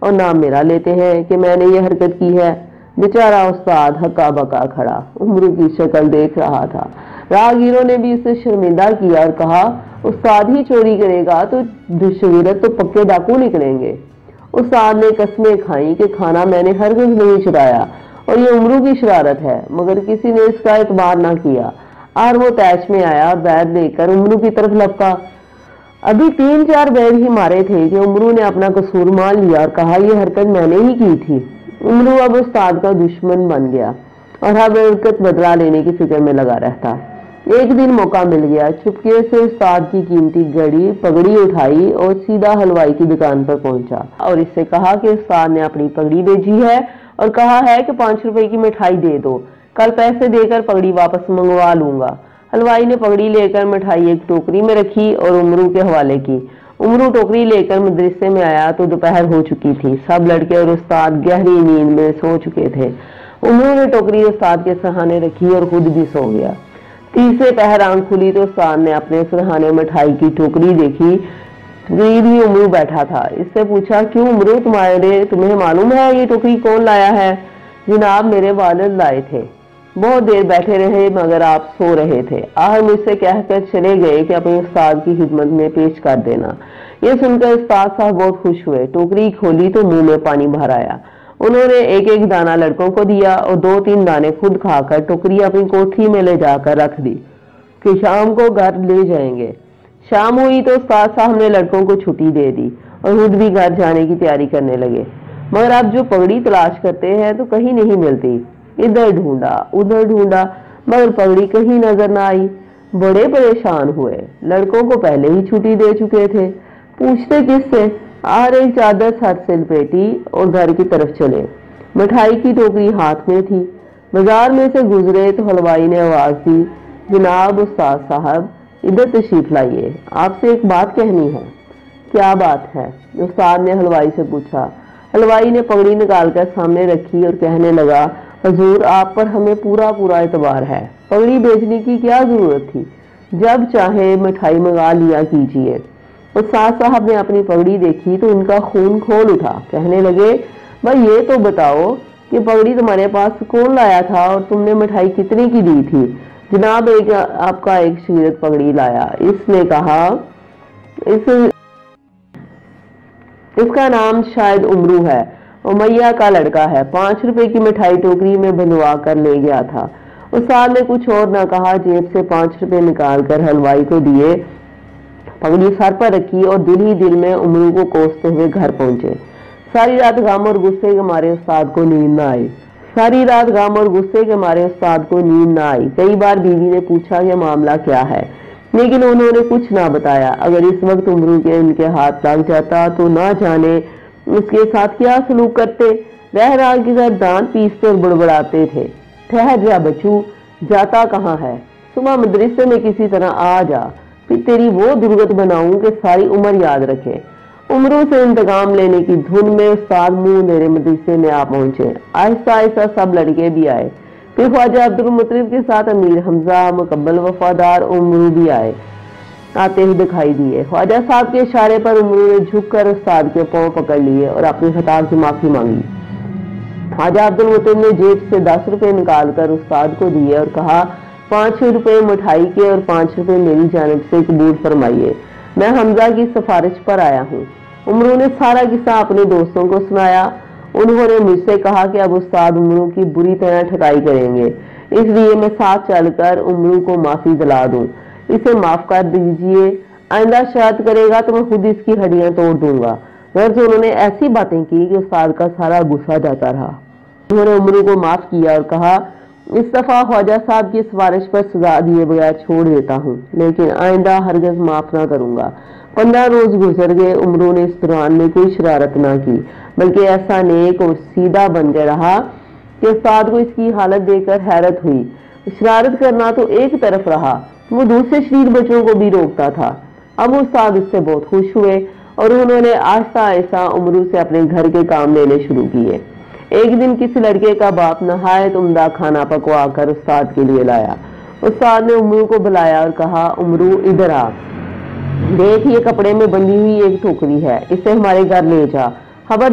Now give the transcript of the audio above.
اور نام میرا لیتے ہیں کہ میں نے یہ حرکت کی ہے۔ بیچارہ استاد ہکا بکا کھڑا عمرو کی شکل دیکھ رہا تھا۔ راہگیروں نے بھی اسے شرمندہ کیا اور کہا استاد ہی چوری کرے گا تو شگیرت تو پکے ڈاکو نکلیں گے۔ استاد نے قسمیں کھائیں کہ کھانا میں نے ہرگز نہیں چرایا اور یہ عمرو کی شرارت ہے، مگر کسی نے اس کا اعتبار نہ کیا۔ اور وہ تیش میں آیا اور بیت لے کر عمرو کی طرف لپکا۔ ابھی 3-4 بیت ہی مارے تھے کہ عمرو نے اپنا قصور مان لیا اور کہا یہ حرکت میں نے ہی کی تھی۔ عمرو اب استاد کا دشمن بن گیا اور ہر حرکت بدلا لینے کی فکر میں لگا رہتا۔ ایک دن موقع مل گیا، چپکے سے استاد کی قیمتی گھڑی پگڑی اٹھائی اور سیدھا حلوائی کی دکان پر پہنچا اور اس سے کہا کہ استاد نے اپنی پگڑی بھیجی ہے اور کہا ہے کہ 5 روپے کی مٹھائی دے دو، کل پیسے دے کر پگڑی واپس منگوا لوں گا۔ حلوائی نے پگڑی لے کر مٹھائی ایک ٹوکری میں رکھی اور عمرو کے حوالے کی۔ عمرو ٹوکری لے کر مدرسے میں آیا تو دوپہر ہو چکی تھی، سب لڑکے اور استاد گہری نیند میں سو چکے تھے۔ عمرو نے ٹوکری استاد کے سرہانے رکھی اور خود بھی سو گیا۔ تیسرے پہر آنکھ کھلی تو استاد نے اپنے سرہانے مٹھائی کی ٹوکری دیکھی، قریب ہی عمرو بیٹھا تھا۔ اس سے پوچھا کیوں عمرو تمہیں معلوم ہے یہ ٹوکری کون لایا ہے؟ جناب میرے والد لائے تھے، بہت دیر بیٹھے رہے مگر آپ سو رہے تھے، آخر مجھ سے کہہ کر چلے گئے کہ اپنے استاد کی خدمت میں پیش کر دینا۔ یہ سن کر استاد صاحب بہت خوش ہوئے، ٹوکری کھولی تو منہ میں پانی بھر آیا۔ انہوں نے ایک ایک دانہ لڑکوں کو دیا اور 2-3 دانے خود کھا کر ٹوکری اپنی کوٹھی میں لے جا کر رکھ دی کہ شام کو گھر لے جائیں گے۔ شام ہوئی تو استاد صاحب نے لڑکوں کو چھٹی دے دی اور خود بھی گھر جانے کی تیاری کرنے لگے، مگر اب جو پگڑی تلاش کرتے ہیں تو کہیں نہیں ملتی۔ ادھر ڈھونڈا ادھر ڈھونڈا مگر پگڑی کہیں نظر نہ آئی۔ بڑے پریشان ہوئے، لڑکوں کو پہلے ہی چھٹی دے چکے تھے، پوچھتے کس سے؟ آر ایک چادر سر سے لپیٹی اور گھر کی طرف چلے۔ مٹھائی کی ٹوکری ہاتھ میں تھی۔ بازار میں سے گزرے تو حلوائی نے آواز دی جناب استاد صاحب ادھر تشریف لائیے، آپ سے ایک بات کہنی ہے۔ کیا بات ہے؟ استاد نے حلوائی سے پوچھا۔ حلوائی نے پگڑی نکال کر سامنے رکھی اور کہنے لگا حضور آپ پر ہمیں پورا اعتبار ہے، پگڑی بیچنے کی کیا ضرورت تھی، جب چاہے مٹھائی منگا لیا کیجیے۔ استاد صاحب نے اپنی پگڑی دیکھی تو ان کا خون کھول اٹھا، کہنے لگے بھائی یہ تو بتاؤ کہ پگڑی تمہارے پاس کون لایا تھا اور تم نے مٹھائی کتنے کی دی تھی؟ جناب آپ کا ایک شگیرت پگڑی لایا۔ اس نے کہا اس کا نام شاید عمرو ہے، امیہ کا لڑکا ہے، 5 روپے کی مٹھائی ٹوکری میں بندھوا کر لے گیا تھا۔ استاد نے کچھ اور نہ کہا، جیب سے 5 روپے نکال کر حلوائی کو دیے، پگڑی سر پر رکھی اور دل ہی دل میں عمرو کو کوستے ہوئے گھر پہنچے۔ ساری رات غم اور غصے کے مارے استاد کو نیند نہ آئی۔ کئی بار بیوی نے پوچھا کہ معاملہ کیا ہے، لیکن انہوں نے کچھ نہ بتایا۔ اگر اس وقت عمرو کے ان کے ہاتھ لگ جاتا تو نہ جانے اس کے ساتھ کیا سلوک کرتے۔ بہرحال کے گھر دانت پیستے اور بڑبڑاتے تھے، ٹھہر جا بچو، جاتا کہاں ہے؟ صبح مدرسے میں کسی طرح آ جا، پھر تیری وہ درگت بناؤں کہ ساری عمر یاد رکھے۔ عمرو سے انتقام لینے کی دھن میں استاد منہ میرے مدرسے میں آ پہنچے۔ آہستہ آہستہ سب لڑکے بھی آئے، پھر خواجہ عبدالمطلب کے ساتھ امیر حمزہ، مقبل وفادار عمرو بھی آتے ہی دکھائی دیے۔ خواجہ صاحب کے اشارے پر عمرو نے جھک کر استاد کے پاؤں پکڑ لیے اور اپنی خطا کی معافی مانگی۔ خواجہ عبدالمطلب نے جیب سے 10 روپے نکال کر استاد کو دیے اور کہا 5 روپے مٹھائی کے اور 5 روپے میری جانب سے قبول فرمائیے، میں حمزہ کی سفارش پر آیا ہوں۔ عمرو نے سارا قصہ اپنے دوستوں کو سنایا۔ انہوں نے مجھ سے کہا کہ اب استاد عمرو کی بری طرح ٹھگائی کریں گے، اس لیے میں ساتھ چل کر عمرو کو معافی دلا دوں، اسے معاف کر دیجیے، آئندہ شرط کرے گا تو میں خود اس کی ہڈیاں توڑ دوں گا۔ غرض انہوں نے ایسی باتیں کی کہ استاد کا سارا غصہ جاتا رہا۔ انہوں نے عمرو کو معاف کیا اور کہا اس دفعہ خواجہ صاحب کی سفارش پر سزا دیے بغیر چھوڑ دیتا ہوں، لیکن آئندہ ہرگز معاف نہ کروں گا۔ 15 روز گزر گئے، عمرو نے اس دوران میں کوئی شرارت نہ کی، بلکہ ایسا نیک اور سیدھا بن کے رہا کہ استاد کو اس کی حالت دیکھ کر حیرت ہوئی۔ شرارت کرنا تو ایک طرف رہا، وہ دوسرے شریر بچوں کو بھی روکتا تھا۔ اب استاد اس سے بہت خوش ہوئے اور انہوں نے آہستہ آہستہ عمرو سے اپنے گھر کے کام لینے شروع کیے۔ ایک دن کسی لڑکے کا باپ نہایت عمدہ کھانا پکوا کر استاد کے لیے لایا۔ استاد نے عمرو کو بلایا اور کہا عمرو ادھر آ، دیکھ یہ کپڑے میں بندھی ہوئی ایک ٹوکری ہے، اسے ہمارے گھر لے جا، خبر